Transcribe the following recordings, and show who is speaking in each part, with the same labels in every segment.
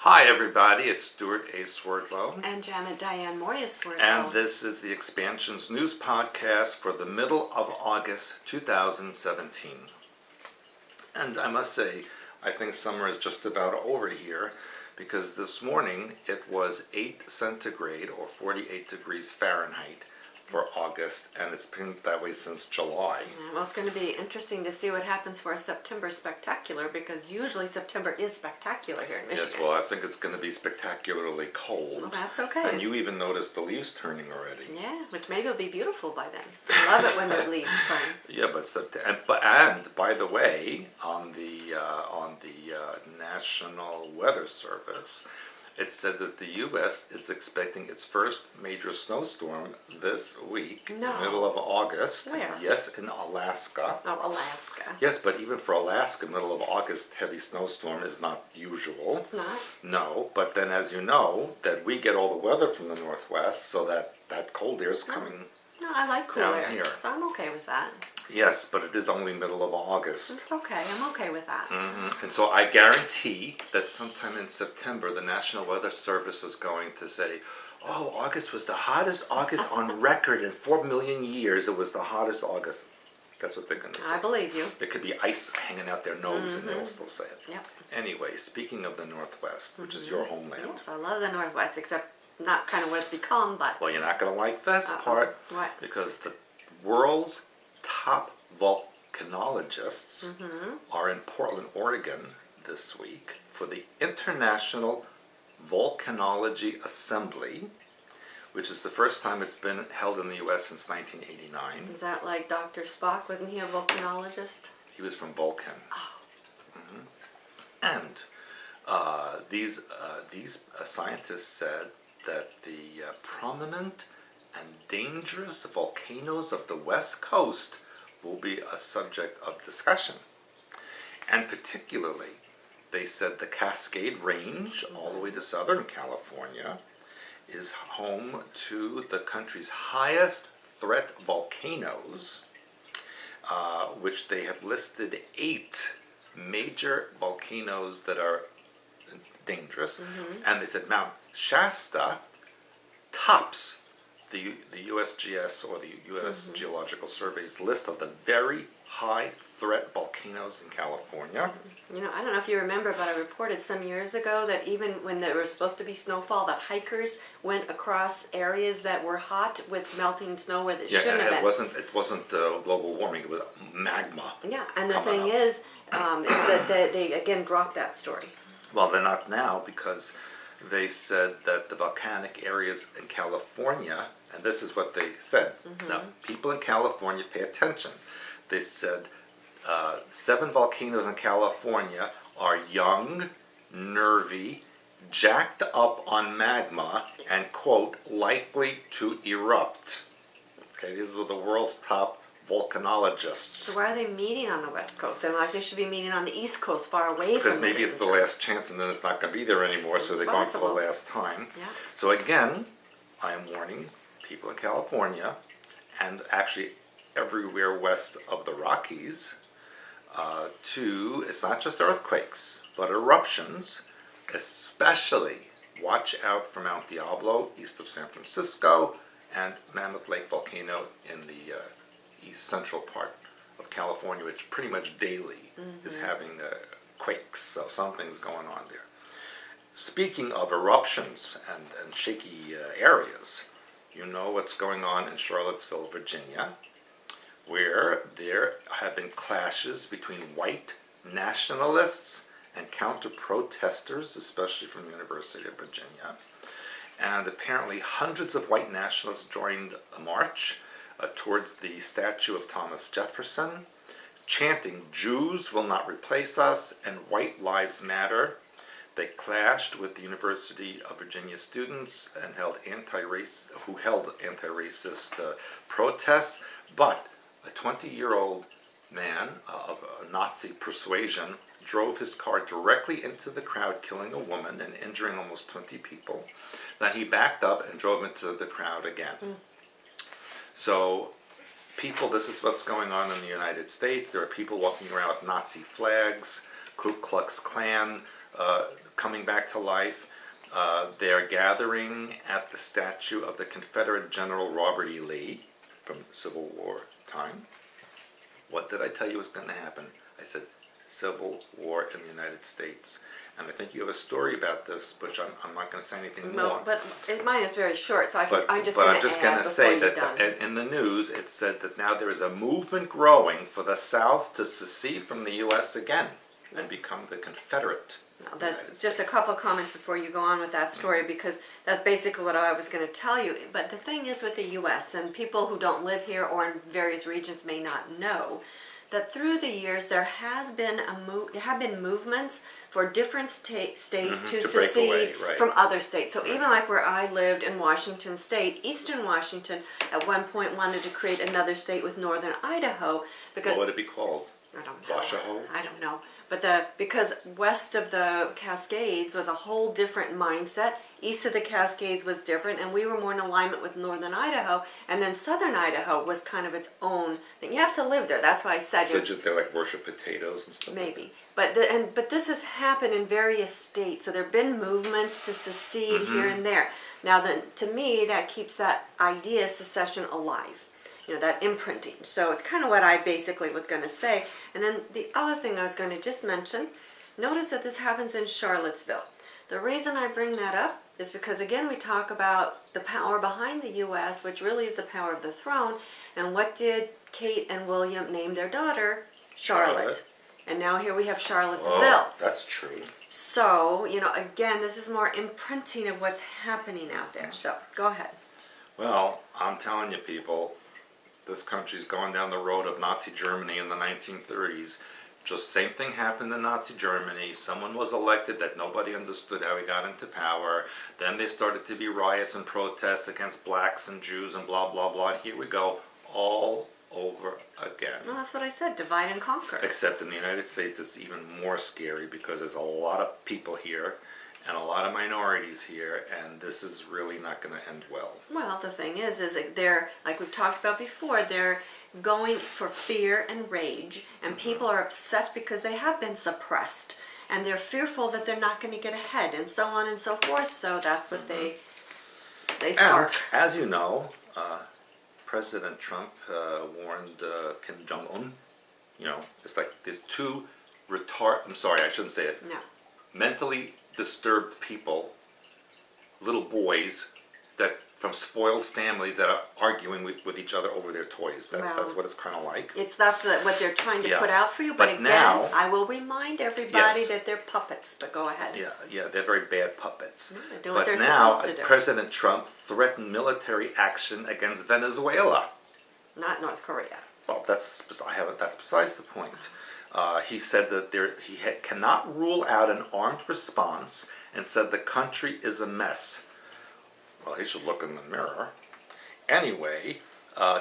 Speaker 1: Hi everybody, it's Stewart A. Swerdlow.
Speaker 2: And Janet Diane Moya Swerdlow.
Speaker 1: And this is the Expansions News Podcast for the middle of August 2017. And I must say, I think summer is just about over here because this morning it was 8 centigrade or 48 degrees Fahrenheit for August, and it's been that way since July.
Speaker 2: Yeah, well, it's going to be interesting to see what happens for a September spectacular, because usually September is spectacular here in Michigan.
Speaker 1: Yes, well, I think it's going to be spectacularly cold.
Speaker 2: Well, that's okay.
Speaker 1: And you even noticed the leaves turning already.
Speaker 2: Yeah, which maybe will be beautiful by then. I love it when the leaves turn.
Speaker 1: Yeah, and by the way, on the National Weather Service, it said that the U.S. is expecting its first major snowstorm this week,
Speaker 2: No.
Speaker 1: middle of August.
Speaker 2: Where?
Speaker 1: Yes, in Alaska.
Speaker 2: Oh, Alaska.
Speaker 1: Yes, but even for Alaska, middle of August, heavy snowstorm is not usual.
Speaker 2: It's not?
Speaker 1: No, but then as you know, that we get all the weather from the northwest, so that cold air is coming.
Speaker 2: No, I like cool
Speaker 1: Down
Speaker 2: air,
Speaker 1: here.
Speaker 2: so I'm okay with that.
Speaker 1: Yes, but it is only middle of August.
Speaker 2: It's okay. I'm okay with that.
Speaker 1: And so I guarantee that sometime in September, the National Weather Service is going to say, oh, August was the hottest August on record in 4 million years. It was the hottest August. That's what they're going to say.
Speaker 2: I believe you.
Speaker 1: There could be ice hanging out their nose and they will still say it.
Speaker 2: Yep.
Speaker 1: Anyway, speaking of the Northwest, which is your homeland.
Speaker 2: Yes, I love the Northwest, except not kind of what it's become, but...
Speaker 1: Well, you're not going to like this part.
Speaker 2: What?
Speaker 1: Because the world's top volcanologists are in Portland, Oregon this week for the International Volcanology Assembly, which is the first time it's been held in the U.S. since 1989.
Speaker 2: Is that like Dr. Spock? Wasn't he a volcanologist?
Speaker 1: He was from Vulcan.
Speaker 2: Oh.
Speaker 1: And these scientists said that the prominent and dangerous volcanoes of the West Coast will be a subject of discussion. And particularly, they said the Cascade Range, all the way to Southern California, is home to the country's highest threat volcanoes, which they have listed 8 major volcanoes that are dangerous. And they said Mount Shasta tops the USGS, or the U.S. Geological Survey's list of the very high threat volcanoes in California.
Speaker 2: You know, I don't know if you remember, but I reported some years ago that even when there was supposed to be snowfall, that hikers went across areas that were hot with melting snow where it shouldn't have been.
Speaker 1: It wasn't global warming, it was magma.
Speaker 2: Yeah, and the thing is that they again dropped that story.
Speaker 1: Well, they're not now, because they said that the volcanic areas in California, and this is what they said. Now, people in California, pay attention. They said 7 volcanoes in California are young, nervy, jacked up on magma, and, quote, likely to erupt. Okay, these are the world's top volcanologists.
Speaker 2: So why are they meeting on the West Coast? They're like, they should be meeting on the East Coast, far away from
Speaker 1: Because maybe it's the last chance and then it's not going to be there anymore, so they're going for the
Speaker 2: possible.
Speaker 1: last time.
Speaker 2: Yeah.
Speaker 1: So again, I am warning people in California, and actually everywhere west of the Rockies, it's not just earthquakes, but eruptions. Especially watch out for Mount Diablo east of San Francisco and Mammoth Lake Volcano in the east central part of California, which pretty much daily is having quakes, so something's going on there. Speaking of eruptions and shaky areas, you know what's going on in Charlottesville, Virginia, where there have been clashes between white nationalists and counter-protesters, especially from the University of Virginia. And apparently hundreds of white nationalists joined a march towards the statue of Thomas Jefferson, chanting, "Jews will not replace us," and "White Lives Matter." They clashed with the University of Virginia students and held anti-racist protests, but a 20-year-old man of Nazi persuasion drove his car directly into the crowd, killing a woman and injuring almost 20 people. Then he backed up and drove into the crowd again. So people, this is what's going on in the United States. There are people walking around with Nazi flags, Ku Klux Klan coming back to life. They're gathering at the statue of the Confederate General Robert E. Lee from Civil War time. What did I tell you was going to happen? I said Civil War in the United States. And I think you have a story about this, which I'm not going to say anything more.
Speaker 2: But mine is very short, so I'm just
Speaker 1: going
Speaker 2: to
Speaker 1: say that in the news it said that now there is a movement growing for the South to secede from the U.S. again and become the Confederate.
Speaker 2: No, that's just a couple of comments before you go on with that story, because that's basically what I was going to tell you. But the thing is with the U.S., and people who don't live here or in various regions may not know, that through the years there have been movements for different states to secede from other states. So even like where I lived in Washington State, Eastern Washington at one point wanted to create another state with Northern Idaho because
Speaker 1: what would it be called?
Speaker 2: I don't know.
Speaker 1: Washoe?
Speaker 2: I don't know. But because west of the Cascades was a whole different mindset, east of the Cascades was different, and we were more in alignment with Northern Idaho, and then Southern Idaho was kind of its own thing. You have to live there. That's why I said.
Speaker 1: So just they like worship potatoes and stuff.
Speaker 2: Maybe, but this has happened in various states. So there have been movements to secede here and there. Now, to me, that keeps that idea of secession alive. You know, that imprinting. So it's kind of what I basically was going to say. And then the other thing I was going to just mention, notice that this happens in Charlottesville. The reason I bring that up is because, again, we talk about the power behind the U.S., which really is the power of the throne. And what did Kate and William name their daughter? Charlotte. And now here we have Charlottesville.
Speaker 1: Oh, that's true.
Speaker 2: So, you know, again, this is more imprinting of what's happening out there. So, go ahead.
Speaker 1: Well, I'm telling you, people, this country's going down the road of Nazi Germany in the 1930s. Just same thing happened in Nazi Germany. Someone was elected that nobody understood how he got into power. Then there started to be riots and protests against blacks and Jews and blah, blah, blah. And here we go, all over again.
Speaker 2: Well, that's what I said, divide and conquer.
Speaker 1: Except in the United States, it's even more scary because there's a lot of people here and a lot of minorities here, and this is really not going to end well.
Speaker 2: Well, the thing is they're, like we've talked about before, they're going for fear and rage, and people are upset because they have been suppressed, and they're fearful that they're not going to get ahead, and so on and so forth. So that's what they start.
Speaker 1: And as you know, President Trump warned Kim Jong-un. You know, it's like there's two I'm sorry, I shouldn't say it.
Speaker 2: No.
Speaker 1: Mentally disturbed people, little boys that from spoiled families that are arguing with each other over their toys. That's what it's kind of like.
Speaker 2: That's what they're trying to put out for you. But again, now, I will remind everybody that they're puppets. But go ahead.
Speaker 1: Yeah, they're very bad puppets.
Speaker 2: They're doing what they're supposed to do.
Speaker 1: President Trump threatened military action against Venezuela.
Speaker 2: Not North Korea.
Speaker 1: Well, that's besides the point. He said that he cannot rule out an armed response, and said the country is a mess. Well, he should look in the mirror. Anyway,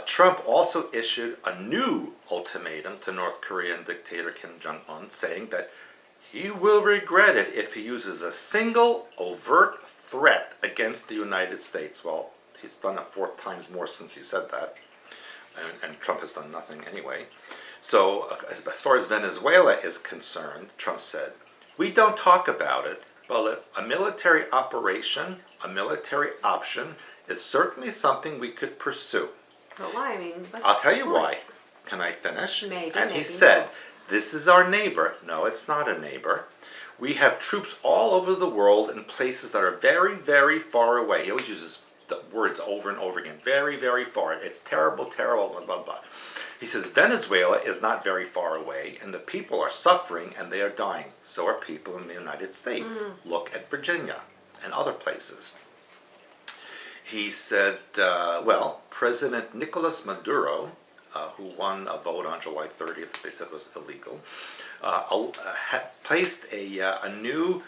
Speaker 1: Trump also issued a new ultimatum to North Korean dictator Kim Jong-un, saying that he will regret it if he uses a single overt threat against the United States. Well, he's done it 4 times more since he said that, and Trump has done nothing anyway. So, as far as Venezuela is concerned, Trump said, we don't talk about it, but a military operation, a military option, is certainly something we could pursue.
Speaker 2: But why? I mean,
Speaker 1: I'll tell you why. Can I finish?
Speaker 2: Maybe.
Speaker 1: And he said, this is our neighbor. No, it's not a neighbor. We have troops all over the world in places that are very, very far away. He always uses the words over and over again. Very, very far. It's terrible, terrible, blah, blah, blah. He says, Venezuela is not very far away, and the people are suffering and they are dying. So are people in the United States. Look at Virginia and other places. He said, President Nicolas Maduro, who won a vote on July 30th that they said was illegal, placed a new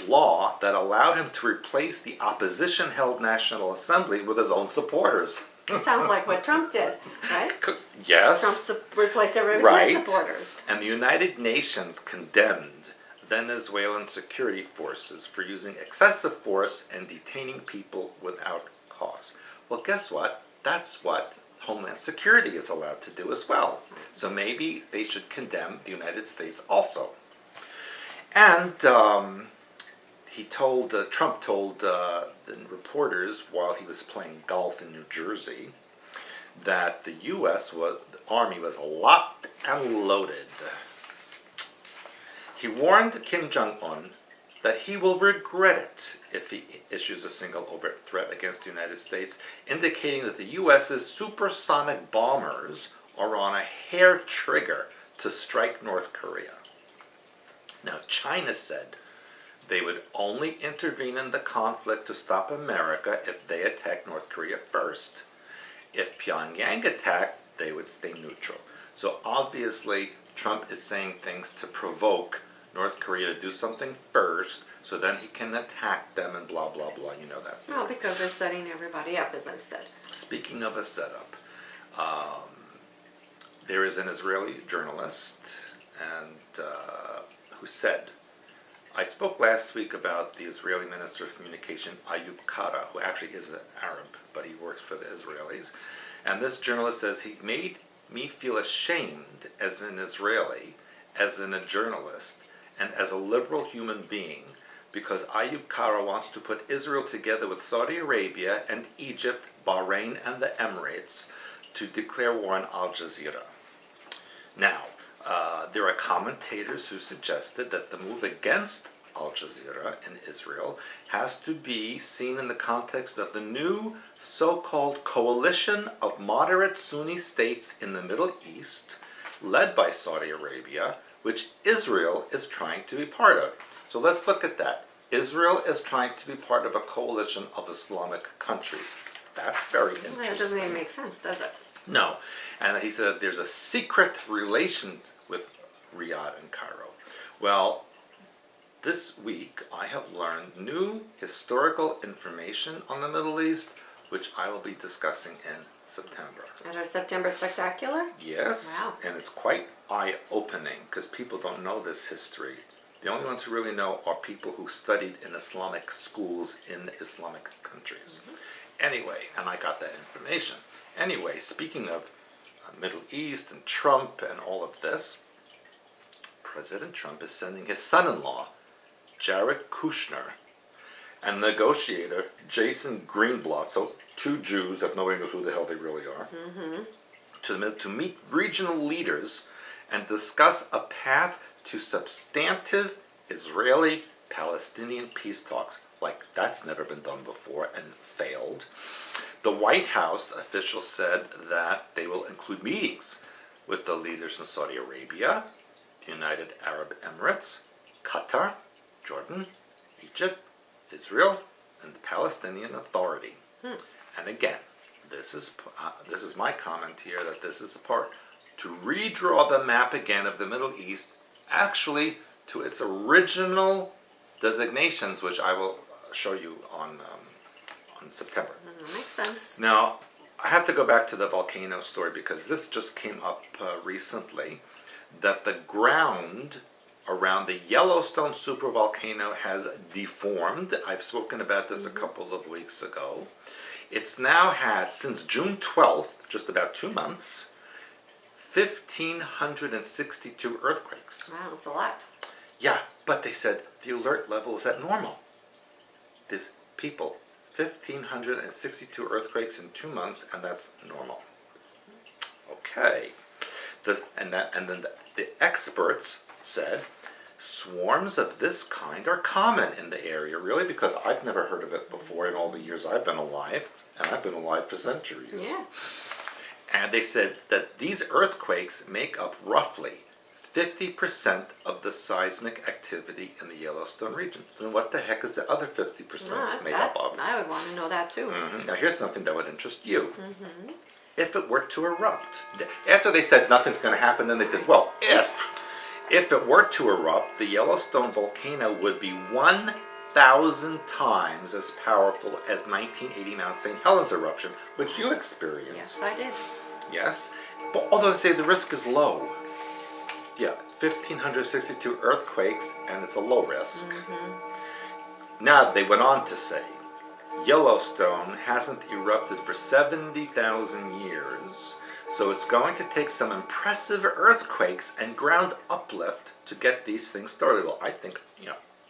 Speaker 1: law that allowed him to replace the opposition-held National Assembly with his own supporters.
Speaker 2: It sounds like what Trump did, right?
Speaker 1: Yes.
Speaker 2: Trump replaced everybody with his supporters.
Speaker 1: And the United Nations condemned Venezuelan security forces for using excessive force and detaining people without cause. Well, guess what? That's what Homeland Security is allowed to do as well. So maybe they should condemn the United States also. And Trump told the reporters while he was playing golf in New Jersey that the Army was locked and loaded. He warned Kim Jong-un that he will regret it if he issues a single overt threat against the United States, indicating that the U.S.'s supersonic bombers are on a hair trigger to strike North Korea. Now, China said they would only intervene in the conflict to stop America if they attack North Korea first. If Pyongyang attacked, they would stay neutral. So obviously, Trump is saying things to provoke North Korea to do something first, so then he can attack them and blah, blah, blah. You know that story.
Speaker 2: No, because they're setting everybody up, as I've said.
Speaker 1: Speaking of a setup, there is an Israeli journalist who said, I spoke last week about the Israeli Minister of Communication, Ayub Kara, who actually is an Arab, but he works for the Israelis. And this journalist says he made me feel ashamed as an Israeli, as a journalist, and as a liberal human being, because Ayub Kara wants to put Israel together with Saudi Arabia and Egypt, Bahrain, and the Emirates to declare war on Al Jazeera. Now, there are commentators who suggested that the move against Al Jazeera in Israel has to be seen in the context of the new so-called coalition of moderate Sunni states in the Middle East, led by Saudi Arabia, which Israel is trying to be part of. So let's look at that. Israel is trying to be part of a coalition of Islamic countries. That's very interesting.
Speaker 2: Well, that doesn't even make sense, does it?
Speaker 1: No. And he said there's a secret relation with Riyadh and Cairo. Well, this week I have learned new historical information on the Middle East, which I will be discussing in September.
Speaker 2: At our September Spectacular?
Speaker 1: Yes.
Speaker 2: Wow.
Speaker 1: And it's quite eye-opening because people don't know this history. The only ones who really know are people who studied in Islamic schools in Islamic countries. Anyway, and I got that information. Anyway, speaking of Middle East and Trump and all of this, President Trump is sending his son-in-law, Jared Kushner, and negotiator Jason Greenblatt, so two Jews that nobody knows who the hell they really are, to meet regional leaders and discuss a path to substantive Israeli-Palestinian peace talks. Like, that's never been done before and failed. The White House officials said that they will include meetings with the leaders from Saudi Arabia, the United Arab Emirates, Qatar, Jordan, Egypt, Israel, and the Palestinian Authority. And again, this is my comment here, that this is a part to redraw the map again of the Middle East, actually to its original designations, which I will show you on September.
Speaker 2: That makes sense.
Speaker 1: Now, I have to go back to the volcano story because this just came up recently, that the ground around the Yellowstone supervolcano has deformed. I've spoken about this a couple of weeks ago. It's now had, since June 12th, just about 2 months, 1,562 earthquakes.
Speaker 2: Wow, it's a lot.
Speaker 1: Yeah, but they said the alert level is at normal. There's 1,562 earthquakes in 2 months, and that's normal. Okay. And then the experts said swarms of this kind are common in the area, really, because I've never heard of it before in all the years I've been alive, and I've been alive for centuries.
Speaker 2: Yeah.
Speaker 1: And they said that these earthquakes make up roughly 50% of the seismic activity in the Yellowstone region. So what the heck is the other 50% made up of?
Speaker 2: I would want to know that too.
Speaker 1: Now here's something that would interest you. If it were to erupt, after they said nothing's going to happen, then they said, well, if it were to erupt, the Yellowstone volcano would be 1,000 times as powerful as 1980 Mount St. Helens eruption, which you experienced.
Speaker 2: Yes, I did.
Speaker 1: Yes, but although they say the risk is low. Yeah, 1,562 earthquakes, and it's a low risk. Now, they went on to say, Yellowstone hasn't erupted for 70,000 years, so it's going to take some impressive earthquakes and ground uplift to get these things started. Well, I think,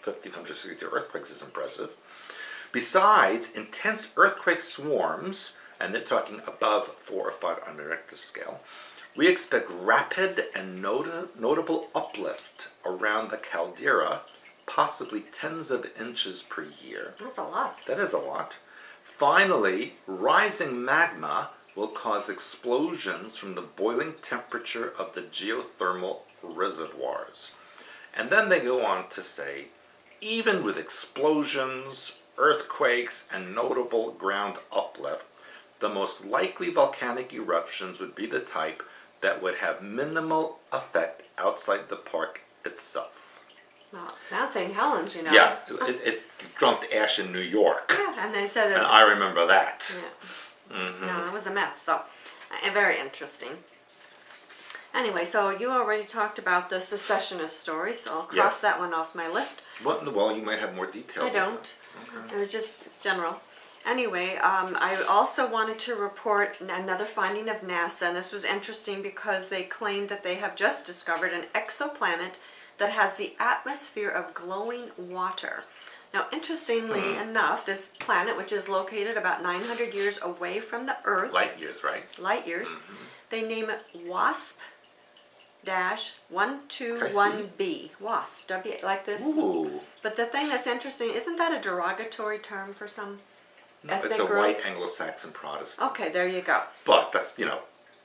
Speaker 1: 1,562 earthquakes is impressive. Besides intense earthquake swarms, and they're talking above 4 or 5 on the Richter scale, we expect rapid and notable uplift around the caldera, possibly tens of inches per year.
Speaker 2: That's a lot.
Speaker 1: That is a lot. Finally, rising magma will cause explosions from the boiling temperature of the geothermal reservoirs. And then they go on to say, even with explosions, earthquakes, and notable ground uplift, the most likely volcanic eruptions would be the type that would have minimal effect outside the park itself.
Speaker 2: Well, Mount St. Helens, you know.
Speaker 1: Yeah, it dumped ash in New York.
Speaker 2: Yeah, and they said that.
Speaker 1: And I remember that.
Speaker 2: Yeah. No, it was a mess. So, very interesting. Anyway, so you already talked about the secessionist story, so I'll cross
Speaker 1: Yes.
Speaker 2: that one off my list.
Speaker 1: Well, you might have more details.
Speaker 2: I don't. It was just general. Anyway, I also wanted to report another finding of NASA, and this was interesting because they claimed that they have just discovered an exoplanet that has the atmosphere of glowing water. Now, interestingly enough, this planet, which is located about 900 years away from the Earth,
Speaker 1: Light years, right?
Speaker 2: light years, they name it WASP-121b. WASP, W, like this.
Speaker 1: Ooh.
Speaker 2: But the thing that's interesting, isn't that a derogatory term for some
Speaker 1: No,
Speaker 2: ethnic
Speaker 1: it's a
Speaker 2: group?
Speaker 1: white Anglo-Saxon Protestant.
Speaker 2: Okay, there you go.
Speaker 1: But that's,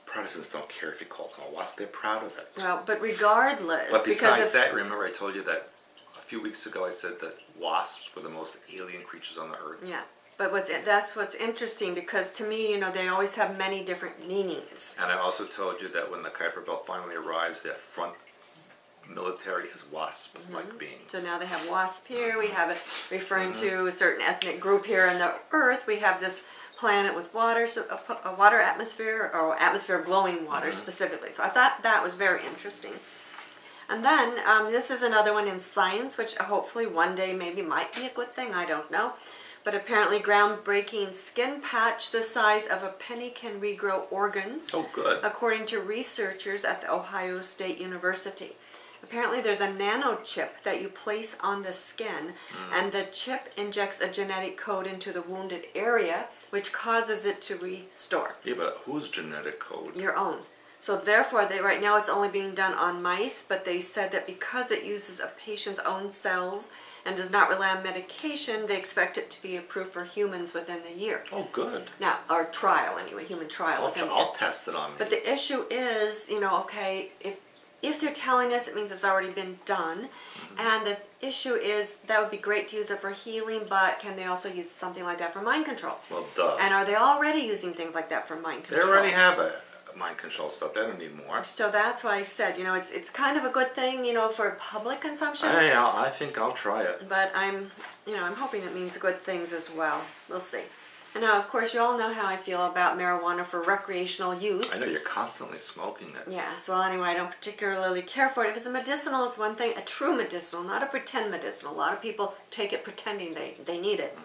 Speaker 1: Protestants don't care if you call them a wasp. They're proud of it.
Speaker 2: Well, but regardless,
Speaker 1: But besides
Speaker 2: because
Speaker 1: that, remember I told you that a few weeks ago I said that wasps were the most alien creatures on the earth?
Speaker 2: yeah, but that's what's interesting because to me, they always have many different meanings.
Speaker 1: And I also told you that when the Kuiper Belt finally arrives, their front military is wasp-like beings.
Speaker 2: So now they have WASP here. We have it referring to a certain ethnic group here on the Earth. We have this planet with water, so a water atmosphere, or atmosphere of glowing water specifically. So I thought that was very interesting. And then this is another one in science, which hopefully one day maybe might be a good thing. I don't know. But apparently groundbreaking skin patch the size of a penny can regrow organs.
Speaker 1: Oh, good.
Speaker 2: According to researchers at the Ohio State University. Apparently there's a nanochip that you place on the skin, and the chip injects a genetic code into the wounded area, which causes it to restore.
Speaker 1: Yeah, but whose genetic code?
Speaker 2: Your own. So therefore, right now it's only being done on mice, but they said that because it uses a patient's own cells and does not rely on medication, they expect it to be approved for humans within the year.
Speaker 1: Oh, good.
Speaker 2: Now, or trial anyway, human trial within the year.
Speaker 1: I'll test it on me.
Speaker 2: But the issue is, okay, if they're telling us, it means it's already been done. And the issue is that would be great to use it for healing, but can they also use something like that for mind control?
Speaker 1: Well, duh.
Speaker 2: And are they already using things like that for mind
Speaker 1: They
Speaker 2: control?
Speaker 1: already have a mind control stuff. They don't need more.
Speaker 2: So that's why I said, it's kind of a good thing, for public consumption.
Speaker 1: I think I'll try it.
Speaker 2: But I'm hoping it means good things as well. We'll see. And now, of course, you all know how I feel about marijuana for recreational use.
Speaker 1: I know you're constantly smoking it.
Speaker 2: Yes, well, anyway, I don't particularly care for it. If it's a medicinal, it's one thing. A true medicinal, not a pretend medicinal. A lot of people take it pretending they need it.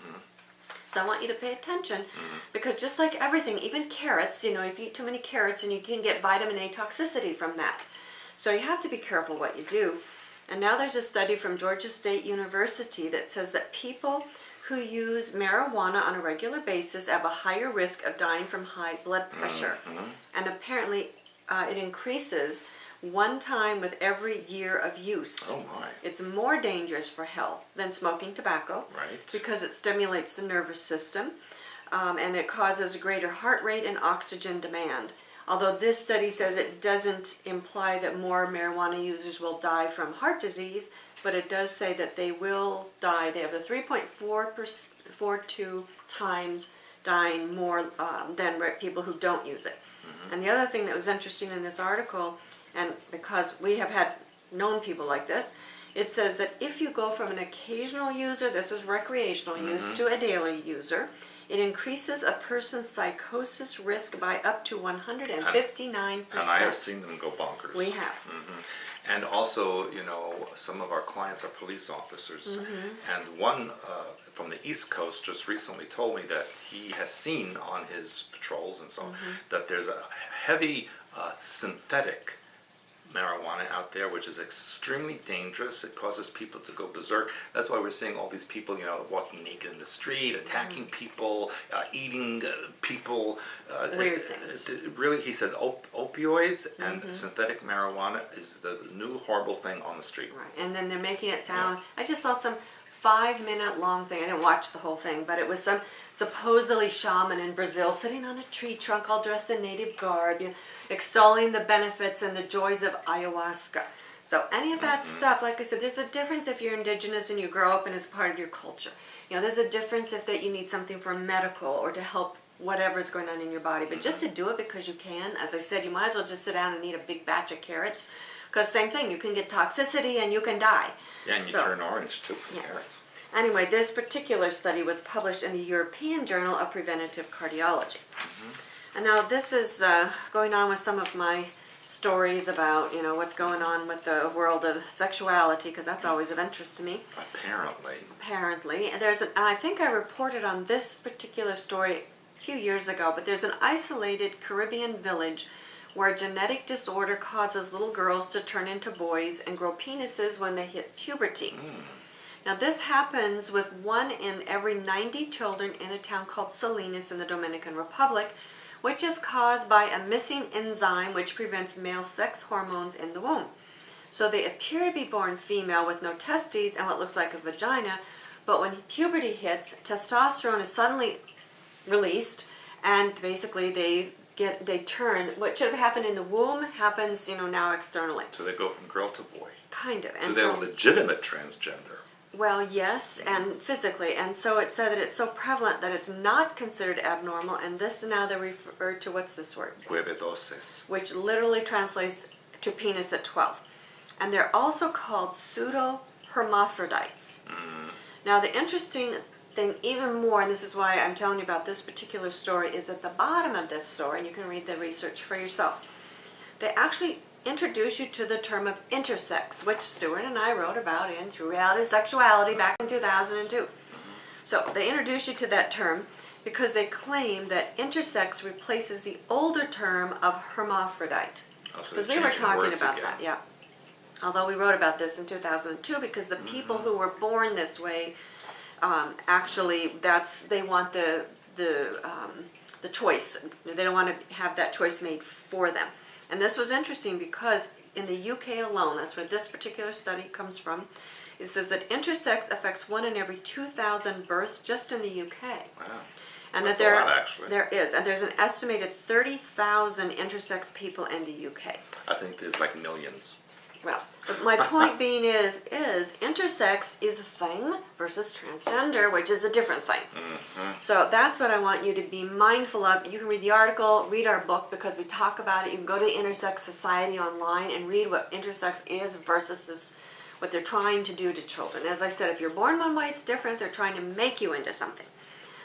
Speaker 2: So I want you to pay attention because just like everything, even carrots, if you eat too many carrots, and you can get vitamin A toxicity from that. So you have to be careful what you do. And now there's a study from Georgia State University that says that people who use marijuana on a regular basis have a higher risk of dying from high blood pressure. And apparently it increases 1 time with every year of use.
Speaker 1: Oh my.
Speaker 2: It's more dangerous for health than smoking tobacco.
Speaker 1: Right.
Speaker 2: Because it stimulates the nervous system and it causes a greater heart rate and oxygen demand. Although this study says it doesn't imply that more marijuana users will die from heart disease, but it does say that they will die. They have a 3.42 times dying more than people who don't use it. And the other thing that was interesting in this article, and because we have known people like this, it says that if you go from an occasional user, this is recreational use, to a daily user, it increases a person's psychosis risk by up to 159%.
Speaker 1: And I have seen them go bonkers.
Speaker 2: We have.
Speaker 1: And also, some of our clients are police officers. And one from the East Coast just recently told me that he has seen on his patrols and so on that there's a heavy synthetic marijuana out there, which is extremely dangerous. It causes people to go berserk. That's why we're seeing all these people, walking naked in the street, attacking people, eating people.
Speaker 2: Weird things.
Speaker 1: Really, he said opioids and synthetic marijuana is the new horrible thing on the street.
Speaker 2: Right, and then they're making it sound. I just saw some 5-minute long thing. I didn't watch the whole thing, but it was some supposedly shaman in Brazil sitting on a tree trunk all dressed in native garb, extolling the benefits and the joys of ayahuasca. So any of that stuff, like I said, there's a difference if you're indigenous and you grow up and it's part of your culture. There's a difference if that you need something for medical or to help whatever's going on in your body. But just to do it because you can, as I said, you might as well just sit down and eat a big batch of carrots. Because same thing, you can get toxicity and you can die.
Speaker 1: Yeah, and you turn orange too from carrots.
Speaker 2: Anyway, this particular study was published in the European Journal of Preventive Cardiology. And now this is going on with some of my stories about, what's going on with the world of sexuality, because that's always of interest to me. Apparently. And I think I reported on this particular story a few years ago, but there's an isolated Caribbean village where genetic disorder causes little girls to turn into boys and grow penises when they hit puberty. Now this happens with 1 in every 90 children in a town called Salinas in the Dominican Republic, which is caused by a missing enzyme which prevents male sex hormones in the womb. So they appear to be born female with no testes and what looks like a vagina, but when puberty hits, testosterone is suddenly released and basically they turn, what should have happened in the womb happens, now externally.
Speaker 1: So they go from girl to boy.
Speaker 2: Kind of.
Speaker 1: And so they're legitimate transgender.
Speaker 2: Well, yes, and physically. And so it said that it's so prevalent that it's not considered abnormal. And this now they refer to, what's this word?
Speaker 1: Huevedosis.
Speaker 2: Which literally translates to penis at 12. And they're also called pseudo-hermaphrodites. Now the interesting thing even more, and this is why I'm telling you about this particular story, is at the bottom of this story, and you can read the research for yourself. They actually introduce you to the term of intersex, which Stewart and I wrote about in Through Reality Sexuality back in 2002. So they introduce you to that term because they claim that intersex replaces the older term of hermaphrodite. Because we were talking about that, yeah. Although we wrote about this in 2002 because the people who were born this way, actually, they want the choice. They don't want to have that choice made for them. And this was interesting because in the UK alone, that's where this particular study comes from, it says that intersex affects 1 in every 2,000 births just in the UK.
Speaker 1: Wow.
Speaker 2: And
Speaker 1: that's
Speaker 2: that
Speaker 1: a lot, actually.
Speaker 2: There is, and there's an estimated 30,000 intersex people in the UK.
Speaker 1: I think there's like millions.
Speaker 2: Well, but my point being is intersex is a thing versus transgender, which is a different thing. So that's what I want you to be mindful of. You can read the article, read our book, because we talk about it. You can go to the Intersex Society online and read what intersex is versus what they're trying to do to children. As I said, if you're born one way, it's different. They're trying to make you into something.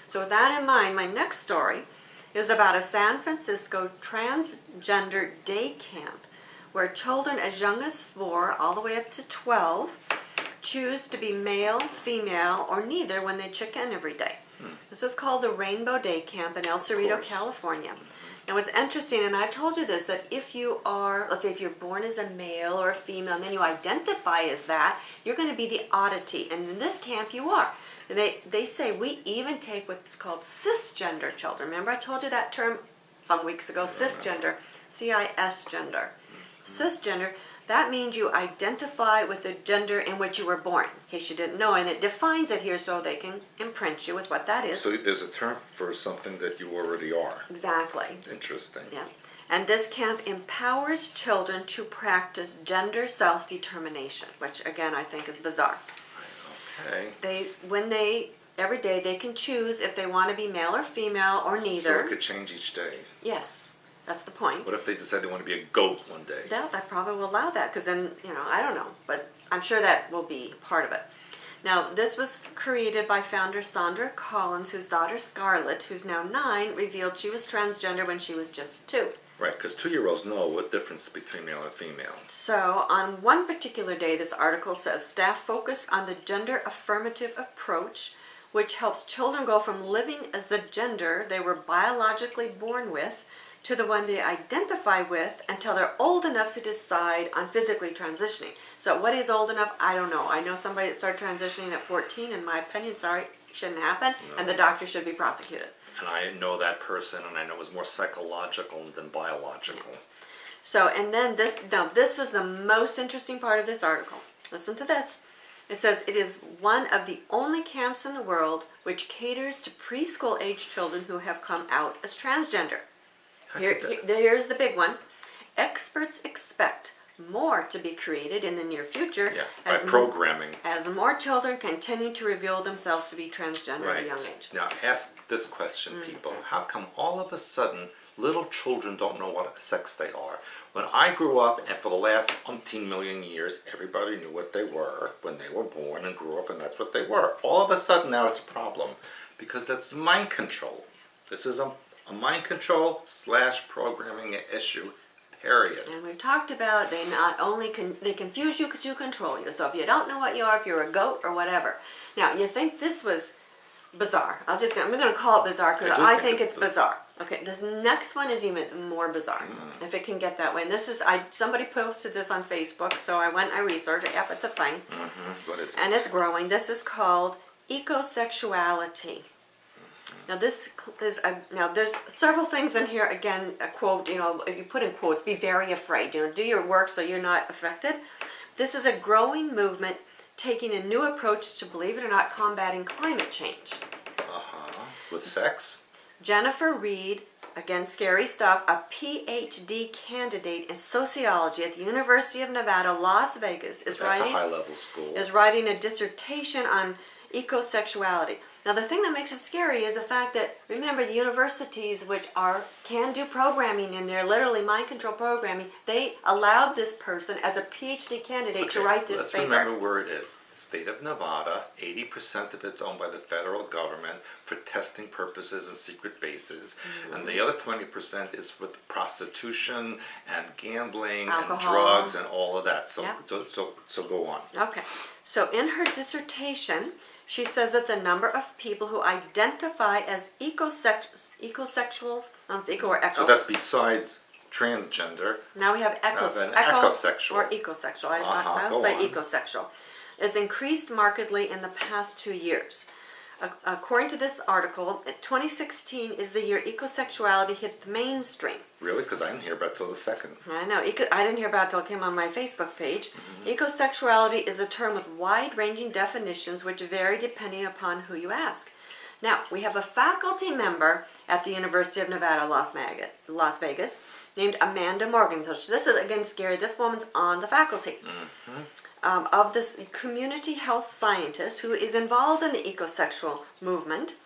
Speaker 2: So with that in mind, my next story is about a San Francisco transgender day camp where children as young as 4 all the way up to 12 choose to be male, female, or neither when they check in every day. This is called the Rainbow Day Camp in El Cerrito, California. Now what's interesting, and I've told you this, that if you are, let's say if you're born as a male or a female and then you identify as that, you're going to be the oddity. And in this camp you are. They say we even take what's called cisgender children. Remember I told you that term some weeks ago, cisgender, C-I-S-gender. Cisgender, that means you identify with the gender in which you were born, in case you didn't know, and it defines it here so they can imprint you with what that is.
Speaker 1: So there's a term for something that you already are.
Speaker 2: Exactly.
Speaker 1: Interesting.
Speaker 2: Yeah. And this camp empowers children to practice gender self-determination, which again I think is bizarre.
Speaker 1: Okay.
Speaker 2: Every day they can choose if they want to be male or female or neither.
Speaker 1: So it could change each day.
Speaker 2: Yes. That's the point.
Speaker 1: What if they decide they want to be a goat one day?
Speaker 2: That probably will allow that, because then, I don't know, but I'm sure that will be part of it. Now, this was created by founder Sandra Collins, whose daughter Scarlett, who's now 9, revealed she was transgender when she was just 2.
Speaker 1: Right, because 2-year-olds know what difference between male and female.
Speaker 2: So, on one particular day, this article says, staff focused on the gender affirmative approach, which helps children go from living as the gender they were biologically born with to the one they identify with until they're old enough to decide on physically transitioning. So what is old enough? I don't know. I know somebody that started transitioning at 14. In my opinion, sorry, shouldn't happen, and the doctor should be prosecuted.
Speaker 1: And I know that person, and I know it was more psychological than biological.
Speaker 2: So, and then this was the most interesting part of this article. Listen to this. It says, it is one of the only camps in the world which caters to preschool age children who have come out as transgender. Here's the big one. Experts expect more to be created in the near future
Speaker 1: by programming.
Speaker 2: As more children continue to reveal themselves to be transgender at a young age.
Speaker 1: Now ask this question, people. How come all of a sudden little children don't know what sex they are? When I grew up, and for the last umpteen million years, everybody knew what they were when they were born and grew up, and that's what they were. All of a sudden now it's a problem because that's mind control. This is a mind control / programming issue. Period.
Speaker 2: And we've talked about they not only they confuse you to control you. So if you don't know what you are, if you're a goat or whatever. Now you think this was bizarre. I'm going to call it bizarre because I think it's bizarre. Okay, this next one is even more bizarre, if it can get that way. And this is somebody posted this on Facebook, so I went and I researched it. Yep, it's a thing.
Speaker 1: What is it?
Speaker 2: And it's growing. This is called eco-sexuality. Now this is now there's several things in here. Again, a quote. If you put in quotes, be very afraid. Do your work so you're not affected. This is a growing movement taking a new approach to, believe it or not, combating climate change.
Speaker 1: With sex?
Speaker 2: Jennifer Reed, again scary stuff, a PhD candidate in sociology at the University of Nevada, Las Vegas,
Speaker 1: That's a high-level school.
Speaker 2: Is writing a dissertation on eco-sexuality. Now the thing that makes it scary is the fact that, remember, the universities, which can do programming in there, literally mind control programming, they allowed this person as a PhD candidate to write this paper.
Speaker 1: Let's remember where it is. The state of Nevada, 80% of it's owned by the federal government for testing purposes and secret bases. And the other 20% is with prostitution and gambling, alcohol, and drugs and all of that. So go on.
Speaker 2: Okay. So in her dissertation, she says that the number of people who identify as eco-sexuals, eco or eco.
Speaker 1: So that's besides transgender.
Speaker 2: Now we have
Speaker 1: ecosexual.
Speaker 2: Or ecosexual. I don't say ecosexual. Is increased markedly in the past 2 years. According to this article, 2016 is the year ecosexuality hit the mainstream.
Speaker 1: Really? Because I didn't hear about it till the second.
Speaker 2: I know. I didn't hear about it till it came on my Facebook page. Ecosexuality is a term with wide-ranging definitions which vary depending upon who you ask. Now, we have a faculty member at the University of Nevada, Las Vegas, named Amanda Morgan. So this is, again, scary. This woman's on the faculty. Of this community health scientist who is involved in the ecosexual movement,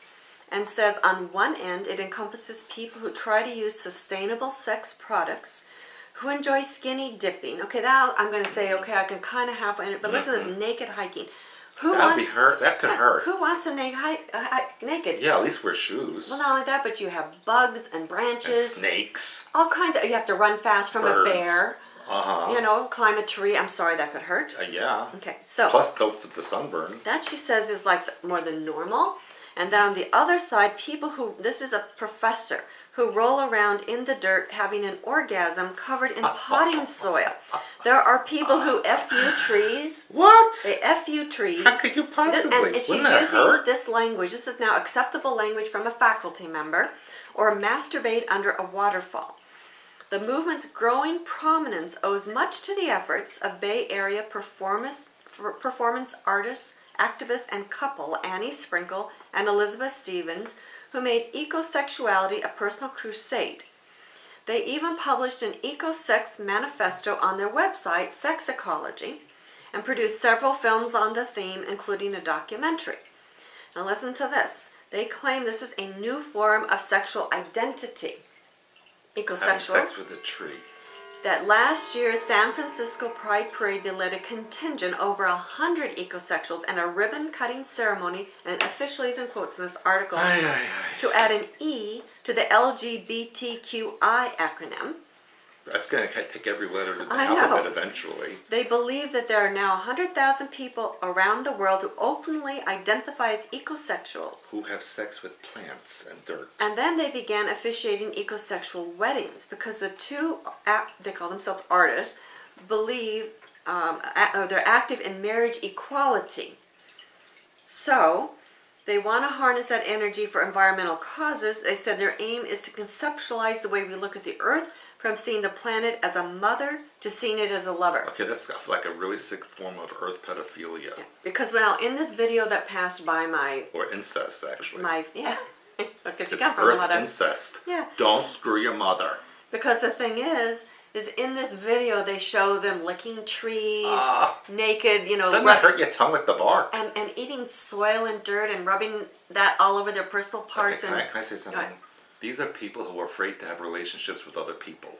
Speaker 2: and says on one end it encompasses people who try to use sustainable sex products, who enjoy skinny dipping. Okay, that I'm going to say, okay, I can kind of have it, but listen to this, naked hiking.
Speaker 1: That could hurt.
Speaker 2: Who wants to naked?
Speaker 1: Yeah, at least wear shoes.
Speaker 2: Well, not only that, but you have bugs and branches.
Speaker 1: And snakes.
Speaker 2: All kinds of, you have to run fast from
Speaker 1: Birds.
Speaker 2: a bear. Climb a tree. I'm sorry, that could hurt.
Speaker 1: Yeah.
Speaker 2: Okay, so.
Speaker 1: Plus the sunburn.
Speaker 2: That, she says, is like more than normal. And then on the other side, this is a professor who roll around in the dirt having an orgasm covered in potting soil. There are people who FU trees.
Speaker 1: What?
Speaker 2: They FU trees.
Speaker 1: How could you possibly?
Speaker 2: And she's using this language. This is now acceptable language from a faculty member. Or masturbate under a waterfall. The movement's growing prominence owes much to the efforts of Bay Area performance artists, activists, and couple Annie Sprinkle and Elizabeth Stevens, who made eco-sexuality a personal crusade. They even published an eco-sex manifesto on their website, Sex Ecology, and produced several films on the theme, including a documentary. Now listen to this. They claim this is a new form of sexual identity. Ecosexual.
Speaker 1: Having sex with a tree.
Speaker 2: That last year's San Francisco Pride Parade, they led a contingent over 100 ecosexuals and a ribbon-cutting ceremony, and officially is in quotes in this article, to add an E to the LGBTQI acronym.
Speaker 1: That's going to take every letter of the
Speaker 2: I know.
Speaker 1: alphabet eventually.
Speaker 2: They believe that there are now 100,000 people around the world who openly identify as ecosexuals.
Speaker 1: Who have sex with plants and dirt.
Speaker 2: And then they began officiating ecosexual weddings because the two, they call themselves artists, believe they're active in marriage equality. So they want to harness that energy for environmental causes. They said their aim is to conceptualize the way we look at the earth, from seeing the planet as a mother to seeing it as a lover.
Speaker 1: Okay, that's like a really sick form of earth pedophilia.
Speaker 2: Yeah. Because well, in this video that passed by my
Speaker 1: Or incest, actually.
Speaker 2: yeah, because you
Speaker 1: It's
Speaker 2: come from a
Speaker 1: earth
Speaker 2: mother.
Speaker 1: incest.
Speaker 2: Yeah.
Speaker 1: Don't screw your mother.
Speaker 2: Because the thing is in this video they show them licking trees, naked,
Speaker 1: Doesn't that hurt your tongue with the bark?
Speaker 2: and eating soil and dirt and rubbing that all over their personal parts.
Speaker 1: Okay,
Speaker 2: and
Speaker 1: can I say something?
Speaker 2: Right.
Speaker 1: These are people who are afraid to have relationships with other people.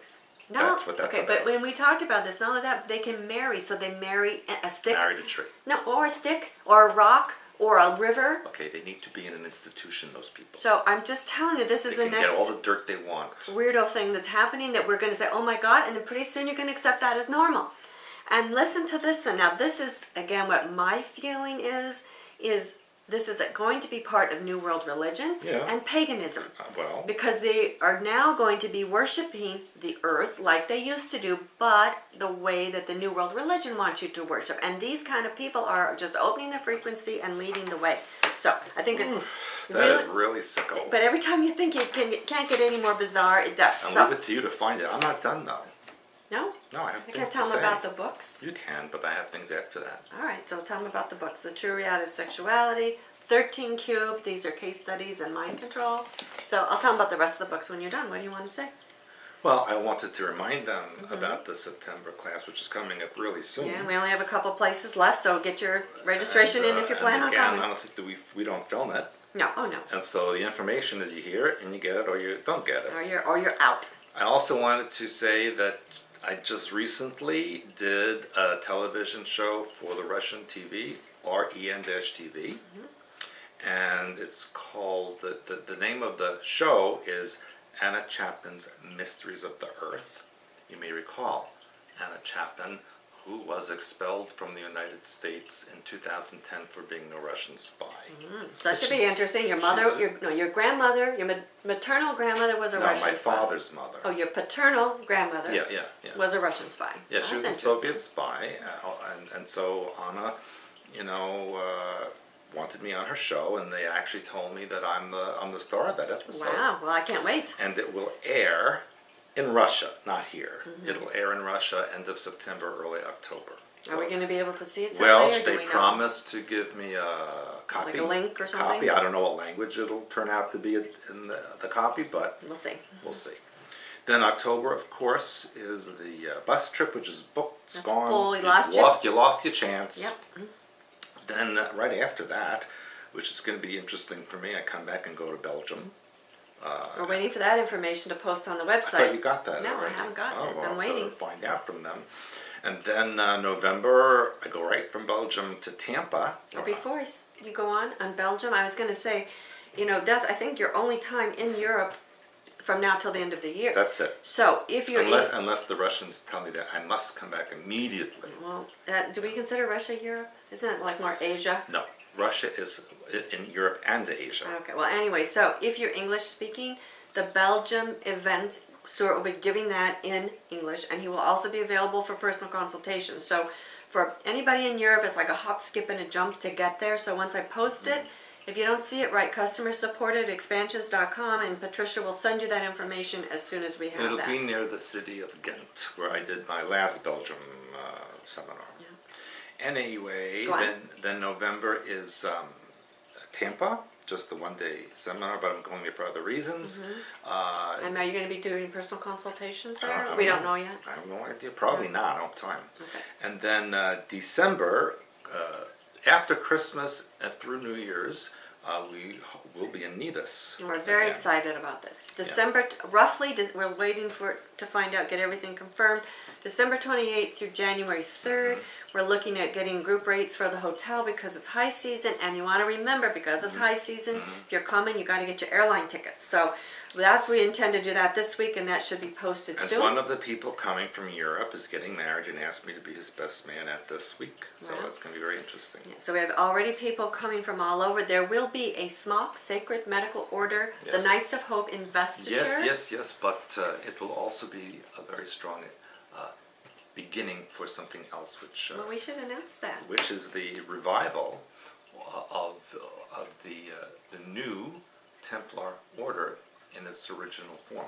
Speaker 2: No,
Speaker 1: That's what that's
Speaker 2: okay,
Speaker 1: about.
Speaker 2: but when we talked about this, not only that, they can marry. So they marry a stick.
Speaker 1: Married a tree.
Speaker 2: No, or a stick, or a rock, or a river.
Speaker 1: Okay, they need to be in an institution, those people.
Speaker 2: So I'm just telling you, this is
Speaker 1: They
Speaker 2: the
Speaker 1: can
Speaker 2: next
Speaker 1: get all the dirt they want.
Speaker 2: weirdo thing that's happening that we're going to say, oh my God, and then pretty soon you're going to accept that as normal. And listen to this one. Now, this is, again, what my feeling is this is going to be part of New World religion and paganism.
Speaker 1: Well,
Speaker 2: Because they are now going to be worshiping the earth like they used to do, but the way that the New World religion wants you to worship. And these kind of people are just opening the frequency and leading the way. So I think it's
Speaker 1: that is really sicko.
Speaker 2: But every time you think it can't get any more bizarre, it does.
Speaker 1: I'll
Speaker 2: So,
Speaker 1: leave it to you to find it. I'm not done though.
Speaker 2: no?
Speaker 1: No, I have
Speaker 2: I
Speaker 1: things
Speaker 2: can
Speaker 1: to
Speaker 2: tell them
Speaker 1: say.
Speaker 2: about the books.
Speaker 1: You can, but I have things after that.
Speaker 2: All right, so tell them about the books. The True Reality of Sexuality, 13 Cube. These are case studies and mind control. So I'll tell them about the rest of the books when you're done. What do you want to say?
Speaker 1: Well, I wanted to remind them about the September class, which is coming up really soon.
Speaker 2: Yeah, we only have a couple places left, so get your registration in if you plan on
Speaker 1: again,
Speaker 2: coming.
Speaker 1: I don't think that we don't film it.
Speaker 2: No, oh no.
Speaker 1: And so the information is you hear it and you get it or you don't get it.
Speaker 2: Or you're out.
Speaker 1: I also wanted to say that I just recently did a television show for the Russian TV, REN-TV, and it's called, the name of the show is Anna Chapman's Mysteries of the Earth. You may recall Anna Chapman, who was expelled from the United States in 2010 for being a Russian spy.
Speaker 2: So that should be interesting. Your mother, your grandmother, your maternal grandmother was a Russian
Speaker 1: my
Speaker 2: spy.
Speaker 1: father's mother.
Speaker 2: Oh, your paternal grandmother
Speaker 1: Yeah.
Speaker 2: was a Russian spy.
Speaker 1: Yeah,
Speaker 2: Oh,
Speaker 1: she was a
Speaker 2: that's interesting.
Speaker 1: Soviet spy, and so Anna, wanted me on her show, and they actually told me that I'm the star of that episode.
Speaker 2: Wow, well I can't wait.
Speaker 1: And it will air in Russia, not here. It'll air in Russia end of September, early October.
Speaker 2: Are we going to be able to see it
Speaker 1: Well,
Speaker 2: someday, or do
Speaker 1: they
Speaker 2: we know?
Speaker 1: promised to give me a copy.
Speaker 2: Like a link or something?
Speaker 1: Copy. I don't know what language it'll turn out to be in the copy, but
Speaker 2: We'll see.
Speaker 1: we'll see. Then October, of course, is the bus trip, which is booked. It's
Speaker 2: That's
Speaker 1: gone.
Speaker 2: full.
Speaker 1: You lost your chance.
Speaker 2: Yep.
Speaker 1: Then right after that, which is going to be interesting for me, I come back and go to Belgium.
Speaker 2: We're waiting for that information to post on the
Speaker 1: I
Speaker 2: website.
Speaker 1: thought you got that
Speaker 2: No,
Speaker 1: already.
Speaker 2: I haven't gotten it.
Speaker 1: Well,
Speaker 2: I'm
Speaker 1: I'll have to
Speaker 2: waiting.
Speaker 1: find out from them. And then November, I go right from Belgium to Tampa.
Speaker 2: Or before you go on Belgium, I was going to say, that's I think your only time in Europe from now till the end of the year.
Speaker 1: That's it.
Speaker 2: So if you're
Speaker 1: Unless the Russians tell me that I must come back immediately.
Speaker 2: well, do we consider Russia Europe? Isn't it like more Asia?
Speaker 1: No, Russia is in Europe and Asia.
Speaker 2: Okay, well anyway, so if you're English speaking, the Belgium event, Stewart will be giving that in English, and he will also be available for personal consultations. So for anybody in Europe, it's like a hop, skip, and a jump to get there. So once I post it, if you don't see it, write customer support at expansions.com, and Patricia will send you that information as soon as we have
Speaker 1: It'll
Speaker 2: that.
Speaker 1: be near the city of Ghent, where I did my last Belgium seminar. Anyway,
Speaker 2: Go on.
Speaker 1: then November is Tampa, just the one-day seminar, but I'm going there for other reasons.
Speaker 2: And are you going to be doing personal consultations
Speaker 1: I
Speaker 2: there?
Speaker 1: don't
Speaker 2: We
Speaker 1: know.
Speaker 2: don't know yet.
Speaker 1: I have no idea. Probably not. I don't have time.
Speaker 2: Okay.
Speaker 1: And then December, after Christmas and through New Year's, we will be in Nevis.
Speaker 2: And we're very
Speaker 1: again.
Speaker 2: excited about this. December, roughly, we're waiting to find out, get everything confirmed. December 28th through January 3rd, we're looking at getting group rates for the hotel because it's high season, and you want to remember, because it's high season, if you're coming, you got to get your airline tickets. So we intend to do that this week, and that should be posted
Speaker 1: And
Speaker 2: soon.
Speaker 1: one of the people coming from Europe is getting married and asked me to be his best man at this week. So
Speaker 2: Wow.
Speaker 1: that's going to be very interesting.
Speaker 2: Yeah, so we have already people coming from all over. There will be a SMOC, Sacred Medical Order, the
Speaker 1: Yes.
Speaker 2: Knights of Hope investiture.
Speaker 1: Yes, but it will also be a very strong beginning for something else,
Speaker 2: Well, we should announce that.
Speaker 1: which is the revival of the new Templar order in its original form.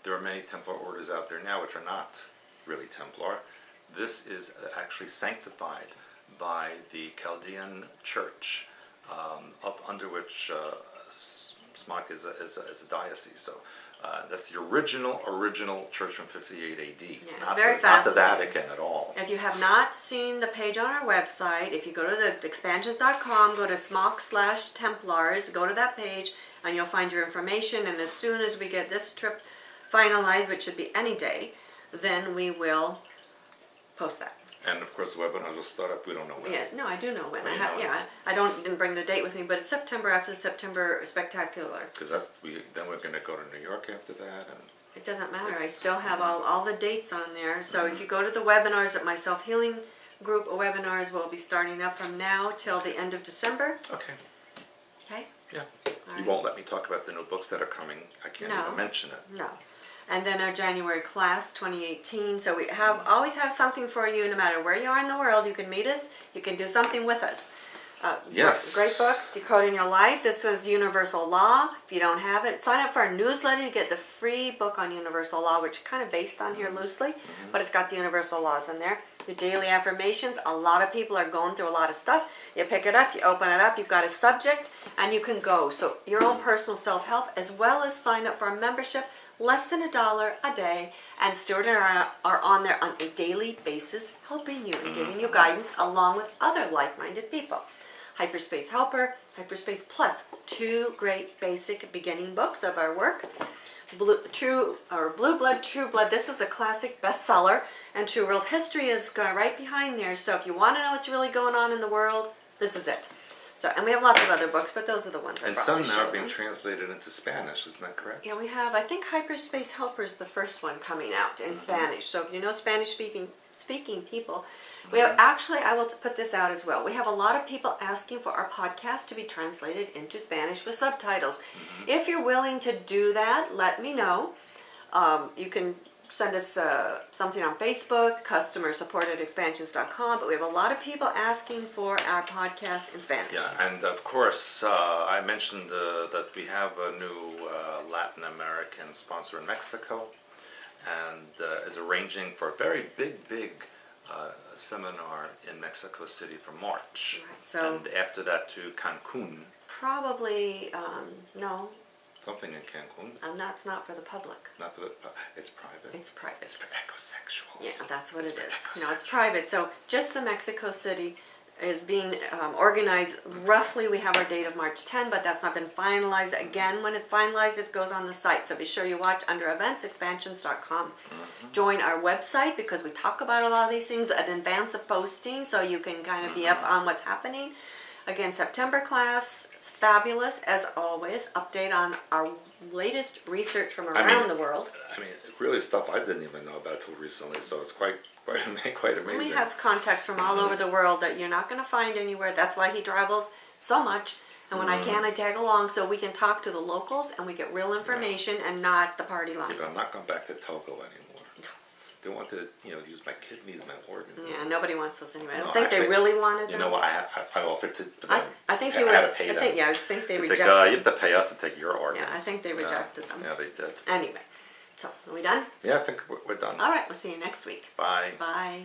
Speaker 1: There are many Templar orders out there now which are not really Templar. This is actually sanctified by the Chaldean Church, under which SMOC is a diocese. So that's the original church from 58 AD.
Speaker 2: Yeah, it's
Speaker 1: not
Speaker 2: very
Speaker 1: the, not the
Speaker 2: fascinating.
Speaker 1: Vatican at all.
Speaker 2: If you have not seen the page on our website, if you go to the expansions.com, go to SMOC/Templars, go to that page, and you'll find your information. And as soon as we get this trip finalized, which should be any day, then we will post that.
Speaker 1: And of course, the webinars will start up. We don't know when.
Speaker 2: Yeah, no, I do know when.
Speaker 1: Oh,
Speaker 2: I
Speaker 1: you
Speaker 2: have,
Speaker 1: know
Speaker 2: yeah, I didn't bring the date with me, but it's September, after the September Spectacular.
Speaker 1: Because then we're going to go to New York after that, and
Speaker 2: It doesn't matter. I
Speaker 1: It's-
Speaker 2: still have all the dates on there. So if you go to the webinars at my self-healing group, webinars will be starting up from now till the end of December.
Speaker 1: okay,
Speaker 2: Okay?
Speaker 1: yeah.
Speaker 2: All
Speaker 1: You
Speaker 2: right.
Speaker 1: won't let me talk about the new books that are coming. I can't
Speaker 2: No.
Speaker 1: even mention it.
Speaker 2: No. And then our January class 2018. So we always have something for you, no matter where you are in the world. You can meet us. You can do something with us.
Speaker 1: Yes.
Speaker 2: Great books, Decoding Your Life. This was Universal Law. If you don't have it, sign up for our newsletter. You get the free book on Universal Law, which is kind of based on here loosely, but it's got the universal laws in there. Your daily affirmations. A lot of people are going through a lot of stuff. You pick it up, you open it up, you've got a subject, and you can go. So your own personal self-help, as well as sign up for a membership, less than $1 a day, and Stewart and I are on there on a daily basis, helping you and giving you guidance along with other like-minded people. Hyperspace Helper, Hyperspace Plus, 2 great basic beginning books of our work. Blue Blood, True Blood. This is a classic bestseller, and True World History is right behind there. So if you want to know what's really going on in the world, this is it. So, and we have lots of other books, but those are the ones I
Speaker 1: And
Speaker 2: brought
Speaker 1: some
Speaker 2: to
Speaker 1: now
Speaker 2: show
Speaker 1: are being
Speaker 2: them.
Speaker 1: translated into Spanish, isn't that correct?
Speaker 2: Yeah, we have, I think Hyperspace Helper is the first one coming out in Spanish. So if you know Spanish speaking people, we have, actually, I will put this out as well. We have a lot of people asking for our podcast to be translated into Spanish with subtitles. If you're willing to do that, let me know. You can send us something on Facebook, customersupport@expansions.com, but we have a lot of people asking for our podcast in Spanish.
Speaker 1: Yeah, and of course, I mentioned that we have a new Latin American sponsor in Mexico, and is arranging for a very big seminar in Mexico City for March.
Speaker 2: Right, so-
Speaker 1: and after that to Cancun,
Speaker 2: Probably, no,
Speaker 1: something in Cancun.
Speaker 2: and that's not for the public.
Speaker 1: Not for the, it's private.
Speaker 2: It's private.
Speaker 1: It's for eco-sexuals.
Speaker 2: Yeah, that's what
Speaker 1: It's
Speaker 2: it
Speaker 1: for
Speaker 2: is. No, it's
Speaker 1: eco-sexuals.
Speaker 2: private. So just the Mexico City is being organized. Roughly, we have our date of March 10, but that's not been finalized. Again, when it's finalized, it goes on the site. So be sure you watch under events, expansions.com. Join our website, because we talk about a lot of these things in advance of posting, so you can kind of be up on what's happening. Again, September class is fabulous, as always. Update on our latest research from around the world.
Speaker 1: I mean, really stuff I didn't even know about till recently, so it's quite amazing.
Speaker 2: We have contacts from all over the world that you're not going to find anywhere. That's why he travels so much. And when I can, I tag along so we can talk to the locals and we get real information and not the party line.
Speaker 1: Yeah, but I'm not going back to Togo anymore. They want to, use my kidneys, my organs.
Speaker 2: Yeah, nobody wants those anyway. I don't
Speaker 1: No,
Speaker 2: think they
Speaker 1: actually,
Speaker 2: really wanted them.
Speaker 1: You know what? I offered to for them.
Speaker 2: I think
Speaker 1: I
Speaker 2: you
Speaker 1: had
Speaker 2: would.
Speaker 1: to pay
Speaker 2: I
Speaker 1: them.
Speaker 2: think I think they
Speaker 1: It's
Speaker 2: rejected.
Speaker 1: like, you have to pay us to take your organs.
Speaker 2: Yeah, I think they rejected them.
Speaker 1: Yeah, they did.
Speaker 2: Anyway, so are we done?
Speaker 1: Yeah, I think we're done.
Speaker 2: All right, we'll see you next week.
Speaker 1: Bye.
Speaker 2: Bye.